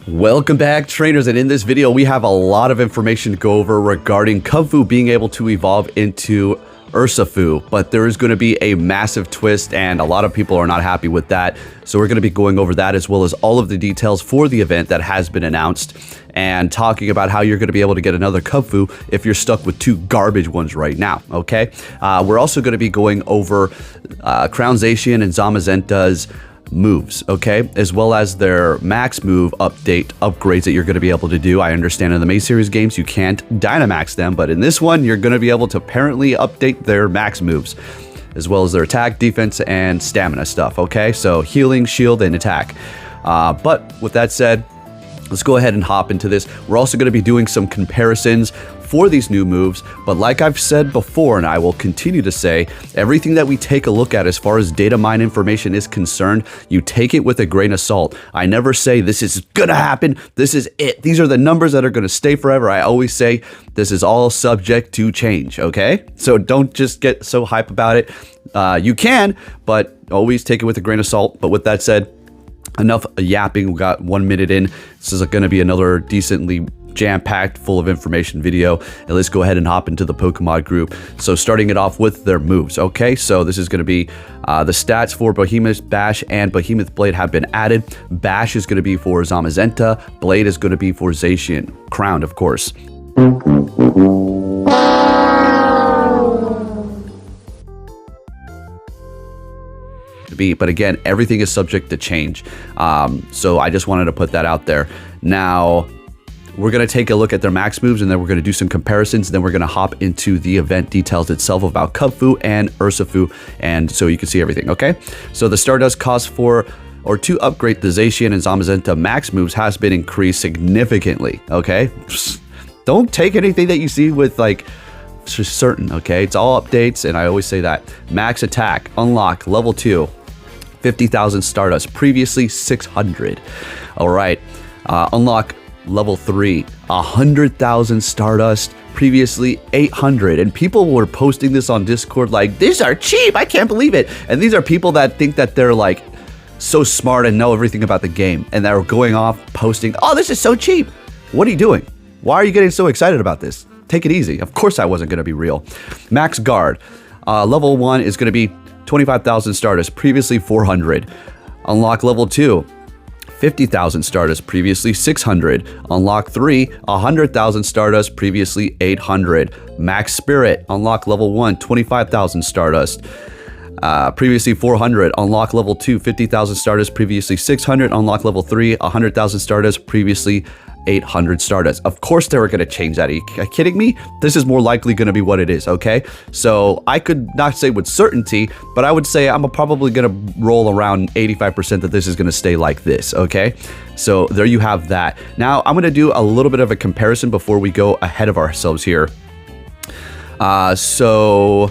Welcome back, trainers, and in this video we have a lot of information to go over regarding Kubfu being able to evolve into Urshifu, but there is going to be a massive twist and a lot of people are not happy with that. So we're going to be going over that as well as all of the details for the event that has been announced and talking about how you're going to be able to get another Kubfu if you're stuck with two garbage ones right now, okay? We're also going to be going over Crown Zacian and Zamazenta's moves, okay, as well as their max move upgrades that you're going to be able to do. I understand in the May series games you can't Dynamax them, but in this one you're going to be able to apparently update their max moves as well as their attack, defense, and stamina stuff, okay? So healing, shield, and attack. But with that said, let's go ahead and hop into this. We're also going to be doing some comparisons for these new moves, but like I've said before, and I will continue to say, everything that we take a look at as far as data mine information is concerned, you take it with a grain of salt. I never say this is gonna happen, this is it, these are the numbers that are gonna stay forever. I always say this is all subject to change, okay? So don't just get so hype about it. You can, but always take it with a grain of salt. But with that said, enough yapping. We got 1 minute in. This is going to be another decently jam-packed, full of information video. And let's go ahead and hop into the Pokemon group. So starting it off with their moves. Okay, so this is going to be the stats for Behemoth, Bash, and Behemoth Blade have been added. Bash is going to be for Zamazenta. Blade is going to be for Zacian. Crowned, of course. But again, everything is subject to change. So I just wanted to put that out there. Now, we're going to take a look at their max moves, and then we're going to do some comparisons. And then we're going to hop into the event details itself about Kubfu and Urshifu, and so you can see everything, okay? So the Stardust cost to upgrade the Zacian and Zamazenta max moves has been increased significantly, okay? Don't take anything that you see with, like, certain, okay? It's all updates, and I always say that. Max attack, unlock, level 2. 50,000 Stardust, previously 600. All right, unlock level 3, 100,000 Stardust, previously 800. And people were posting this on Discord like, these are cheap, I can't believe it. And these are people that think that they're like so smart and know everything about the game, and they're going off posting, oh, this is so cheap. What are you doing? Why are you getting so excited about this? Take it easy. Of course I wasn't going to be real. Max guard, level 1 is going to be 25,000 Stardust, previously 400. Unlock level 2, 50,000 Stardust, previously 600. Unlock 3, 100,000 Stardust, previously 800. Max Spirit, unlock level 1, 25,000 Stardust, previously 400. Unlock level 2, 50,000 Stardust, previously 600. Unlock level 3, 100,000 Stardust, previously 800 Stardust. Of course they were going to change that. Are you kidding me? This is more likely going to be what it is, okay? So I could not say with certainty, but I would say I'm probably going to roll around 85% that this is going to stay like this, okay? So there you have that. Now I'm going to do a little bit of a comparison before we go ahead of ourselves here. Okay,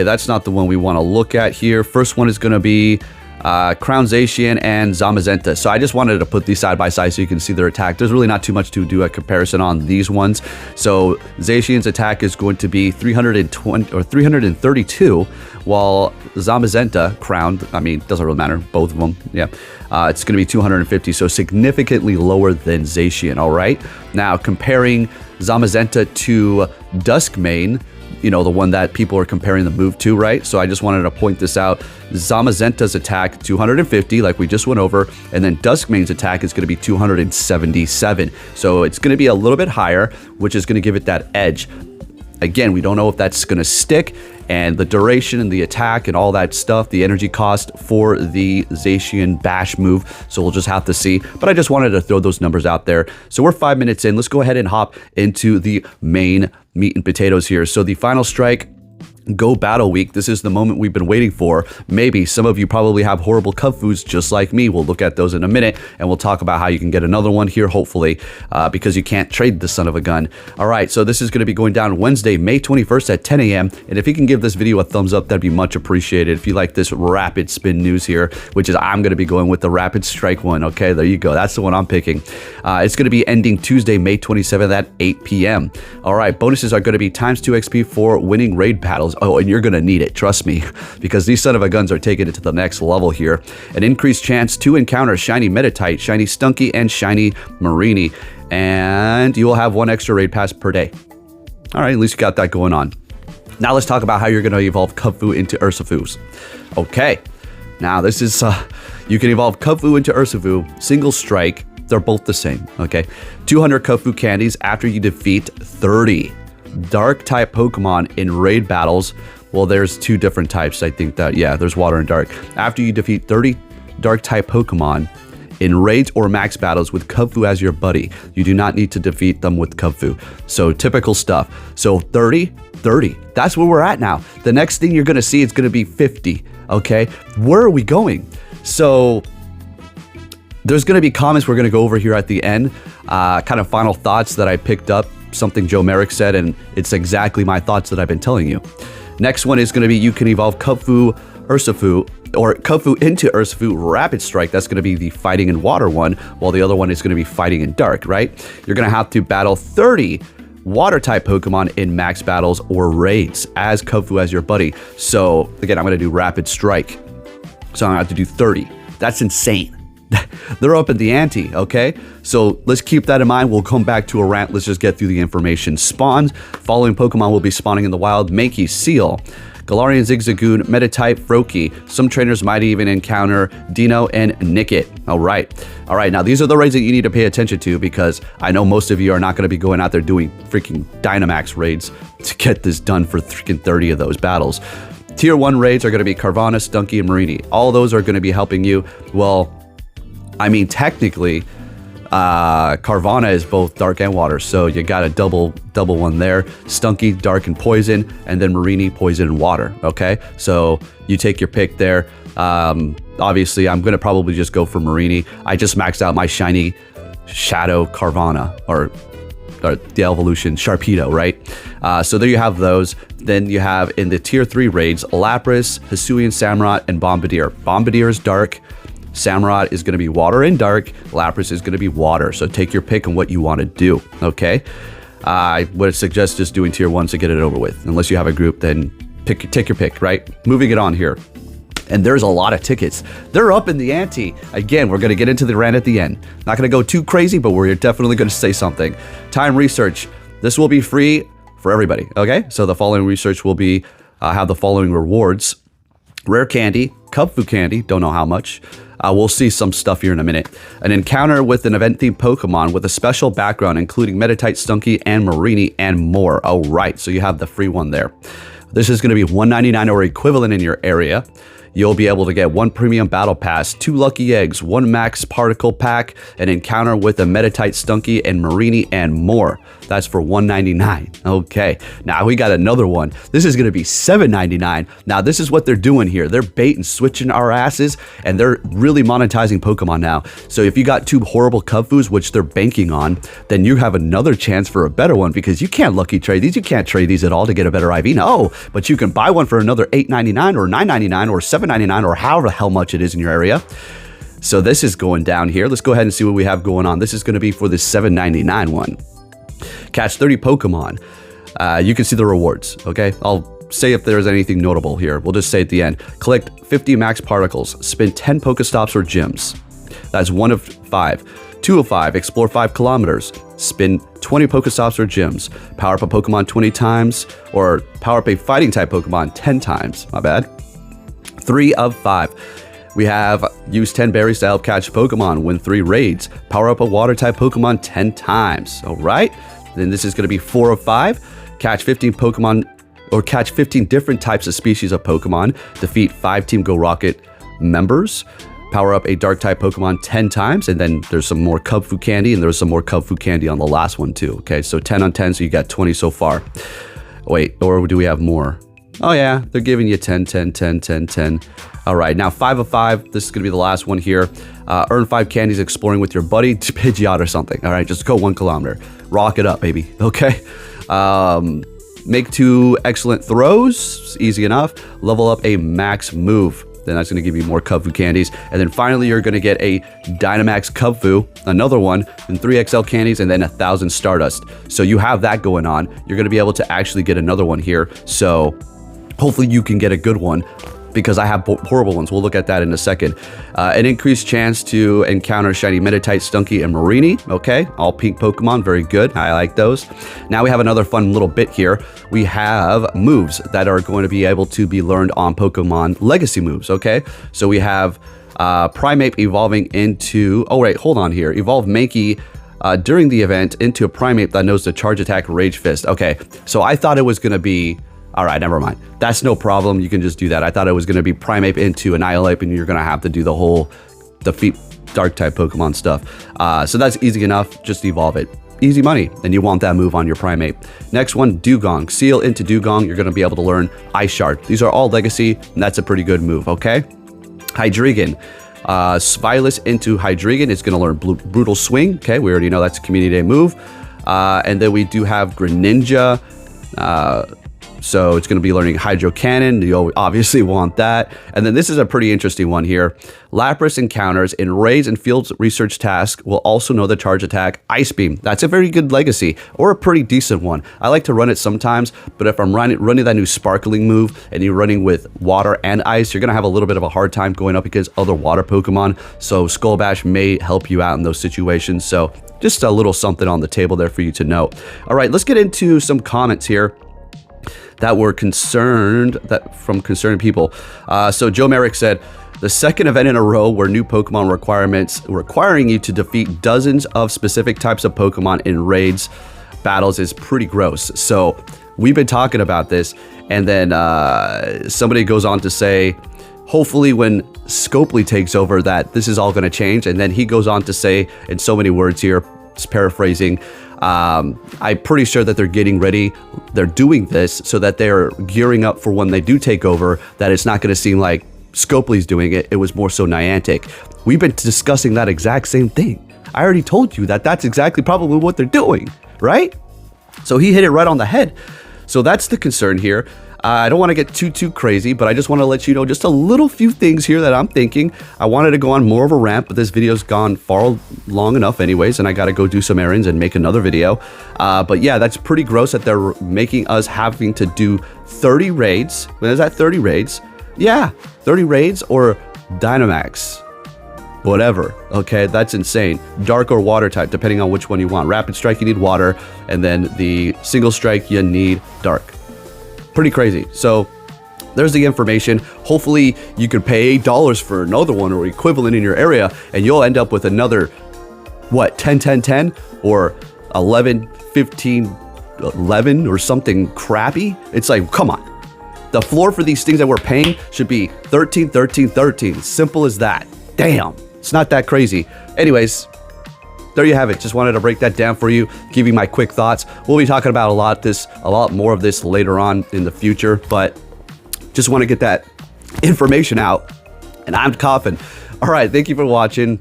that's not the one we want to look at here. First one is going to be Crown Zacian and Zamazenta. So I just wanted to put these side by side so you can see their attack. There's really not too much to do a comparison on these ones. So Zacian's attack is going to be 320 or 332, while Zamazenta, crowned, I mean, doesn't really matter, both of them, yeah. It's going to be 250, so significantly lower than Zacian, all right? Now, comparing Zamazenta to Duskmane, you know, the one that people are comparing the move to, right? So I just wanted to point this out. Zamazenta's attack, 250, like we just went over, and then Duskmane's attack is going to be 277. So it's going to be a little bit higher, which is going to give it that edge. Again, we don't know if that's going to stick, and the duration and the attack and all that stuff, the energy cost for the Zacian Bash move. So we'll just have to see. But I just wanted to throw those numbers out there. So we're 5 minutes in. Let's go ahead and hop into the main meat and potatoes here. So the final strike, Go Battle Week. This is the moment we've been waiting for. Maybe some of you probably have horrible Kubfus just like me. We'll look at those in a minute, and we'll talk about how you can get another one here, hopefully, because you can't trade the son of a gun. All right, so this is going to be going down Wednesday, May 21st at 10 a.m. And if you can give this video a thumbs up, that'd be much appreciated. If you like this rapid spin news here, which is I'm going to be going with the rapid strike one. Okay, there you go. That's the one I'm picking. It's going to be ending Tuesday, May 27th at 8 p.m. All right, bonuses are going to be ×2 XP for winning raid battles. battles. Oh, and you're going to need it, trust me, because these son of a guns are taking it to the next level here. An increased chance to encounter shiny Meditite, shiny Stunky, and shiny Marini, and you will have 1 extra raid pass per day. All right, at least you got that going on. Now let's talk about how you're going to evolve Kubfu into Urshifu's. Okay, now this is, you can evolve Kubfu into Urshifu, single strike. They're both the same, okay? 200 Kubfu candies after you defeat 30 dark type Pokemon in raid battles. Well, there's 2 different types. I think that, yeah, there's water and dark. After you defeat 30 dark type Pokemon in raids or max battles with Kubfu as your buddy. You do not need to defeat them with Kubfu. So typical stuff. So 30, that's where we're at now. The next thing you're gonna see is gonna be 50, okay? Where are we going? So there's going to be comments we're going to go over here at the end, kind of final thoughts that I picked up, something Joe Merrick said, and it's exactly my thoughts that I've been telling you. Next one is going to be you can evolve Kubfu Urshifu, or Kubfu into Urshifu Rapid Strike. That's going to be the fighting in water one, while the other one is going to be fighting in dark, right? You're going to have to battle 30 water type Pokemon in max battles or raids as Kubfu as your buddy. So again, I'm going to do Rapid Strike. So I'm going to have to do 30. That's insane. They're up in the ante, okay? So let's keep that in mind. We'll come back to a rant. Let's just get through the information. Spawns. Following Pokemon will be spawning in the wild. Mankey, Seal, Galarian Zigzagoon, Meditite, Froakie. Some trainers might even encounter Dino and Nickit. All right. Now these are the raids that you need to pay attention to, because I know most of you are not going to be going out there doing freaking Dynamax raids to get this done for freaking 30 of those battles. Tier 1 raids are going to be Carvanha, Stunky, and Marini. All those are going to be helping you. Well, I mean, technically, Carvanha is both dark and water, so you got a double one there. Stunky, dark and poison, and then Marini, poison and water, okay? So you take your pick there. Obviously, I'm going to probably just go for Marini. I just maxed out my shiny Shadow Carvanha, or the evolution Sharpedo, right? So there you have those. Then you have in the tier 3 raids, Lapras, Hisuian Samurott, and Bombardier. Bombardier is dark. Samurott is going to be water and dark. Lapras is going to be water. So take your pick on what you want to do, okay? I would suggest just doing tier 1 to get it over with. Unless you have a group, then take your pick, right? Moving it on here. And there's a lot of tickets. They're up in the ante. Again, we're going to get into the rant at the end. Not going to go too crazy, but we're definitely going to say something. Time research. This will be free for everybody, okay? So the following research will be have the following rewards. Rare candy, Kubfu candy, don't know how much. We'll see some stuff here in a minute. An encounter with an event-themed Pokemon with a special background, including Meditite, Stunky, and Marini, and more. All right, so you have the free one there. This is going to be $1.99 or equivalent in your area. You'll be able to get 1 premium battle pass, 2 lucky eggs, 1 max particle pack, an encounter with a Meditite, Stunky, and Marini, and more. That's for $1.99. Okay, now we got another one. This is going to be $7.99. Now this is what they're doing here. They're bait and switching our asses, and they're really monetizing Pokemon now. So if you got 2 horrible Kubfus, which they're banking on, then you have another chance for a better one, because you can't lucky trade these. You can't trade these at all to get a better IV. No, but you can buy one for another $8.99 or $9.99 or $7.99 or however the hell much it is in your area. So this is going down here. Let's go ahead and see what we have going on. This is going to be for the $7.99 one. Catch 30 Pokemon. You can see the rewards, okay? I'll say if there's anything notable here. We'll just say at the end. Collect 50 max particles. Spin 10 Pokestops or gyms. That's 1 of 5. 2 of 5. Explore 5 kilometers. Spin 20 Pokestops or gyms. Power up a Pokemon 20 times. Or power up a fighting type Pokemon 10 times. My bad. 3 of 5. We have use 10 berries to help catch Pokemon, win 3 raids, power up a water type Pokemon 10 times. All right. Then this is going to be 4 of 5. Catch 15 Pokemon, or catch 15 different types of species of Pokemon. Defeat 5 Team Go Rocket members. Power up a dark type Pokemon 10 times. And then there's some more Kubfu candy, and there's some more Kubfu candy on the last one too. Okay. So 10 on 10. So you got 20 so far. Wait, or do we have more? Oh yeah, they're giving you 10, 10, 10, 10, 10. All right, now 5 of 5. This is going to be the last one here. Earn 5 candies exploring with your buddy, Pidgeot or something. All right, just go 1 kilometer. Rock it up, baby. Okay. Make 2 excellent throws. Easy enough. Level up a max move. Then that's going to give you more Kubfu candies. And then finally, you're going to get a Dynamax Kubfu, another one, and 3 XL candies, and then 1,000 Stardust. So you have that going on. You're going to be able to actually get another one here. So Hopefully you can get a good one, because I have horrible ones. We'll look at that in a second. An increased chance to encounter shiny Meditite, Stunky, and Marini. Okay, all pink Pokemon, very good. I like those. Now we have another fun little bit here. We have moves that are going to be able to be learned on Pokemon Legacy moves, okay? So we have Primeape evolving into, oh wait, hold on here. Evolve Mankey during the event into a Primeape that knows the Charge Attack Rage Fist. Okay, so I thought it was gonna be, all right, never mind. That's no problem. You can just do that. I thought it was going to be Primeape into Annihilate, and you're going to have to do the whole defeat dark type Pokemon stuff. So that's easy enough. Just evolve it. Easy money. And you want that move on your Primeape. Next one, Dugong. Seal into Dugong. You're going to be able to learn Ice Shard. These are all Legacy, and that's a pretty good move, okay? Hydreigon. Spyless into Hydreigon. It's going to learn Brutal Swing. Okay, we already know that's a Community Day move. And then we do have Greninja. So it's going to be learning Hydro Cannon. You obviously want that. And then this is a pretty interesting one here. Lapras encounters in raids and field research tasks will also know the Charge Attack Ice Beam. That's a very good Legacy, or a pretty decent one. I like to run it sometimes, but if I'm running that new Sparkling move and you're running with water and ice, you're going to have a little bit of a hard time going up against other water Pokemon. So Skull Bash may help you out in those situations. So just a little something on the table there for you to know. All right, let's get into some comments here that were from concerned people. So Joe Merrick said, the second event in a row where new Pokemon requirements requiring you to defeat dozens of specific types of Pokemon in raids battles is pretty gross. So we've been talking about this, and then somebody goes on to say, hopefully when Scopely takes over that this is all going to change. And then he goes on to say, in so many words here, just paraphrasing, I'm pretty sure that they're getting ready. They're doing this so that they're gearing up for when they do take over, that it's not going to seem like Scopely's doing it. It was more so Niantic. We've been discussing that exact same thing. I already told you that that's exactly probably what they're doing, right? So he hit it right on the head. So that's the concern here. I don't want to get too crazy, but I just want to let you know just a little few things here that I'm thinking. I wanted to go on more of a rant, but this video's gone far long enough anyways, and I got to go do some errands and make another video. But yeah, that's pretty gross that they're making us having to do 30 raids. When is that 30 raids? Yeah, 30 raids or Dynamax. Whatever. Okay, that's insane. Dark or water type, depending on which one you want. Rapid Strike, you need water, and then the Single Strike, you need dark. Pretty crazy. So there's the information. Hopefully you could pay $8 for another one or equivalent in your area, and you'll end up with another, what, 10, 10, 10 or 11, 15, 11 or something crappy. It's like, come on. The floor for these things that we're paying should be 13, 13, 13. Simple as that. Damn. It's not that crazy. Anyways, there you have it. Just wanted to break that down for you, give you my quick thoughts. We'll be talking about a lot more of this later on in the future, but just want to get that information out, and I'm coughing. All right, thank you for watching,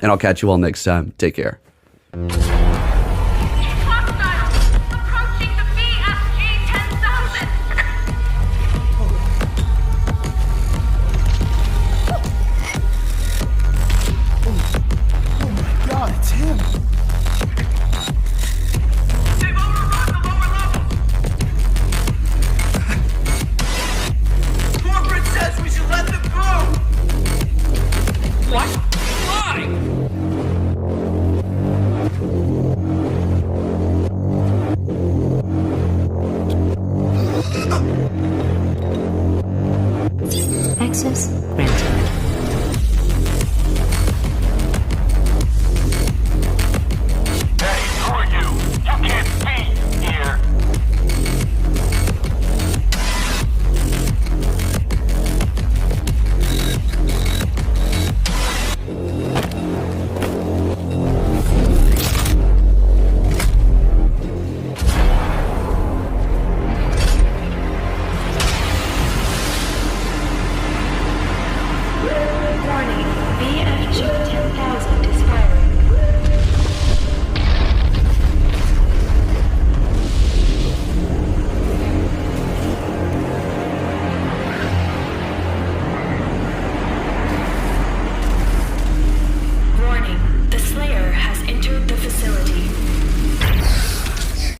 and I'll catch you all next time. Take care. Access granted. Warning, BFG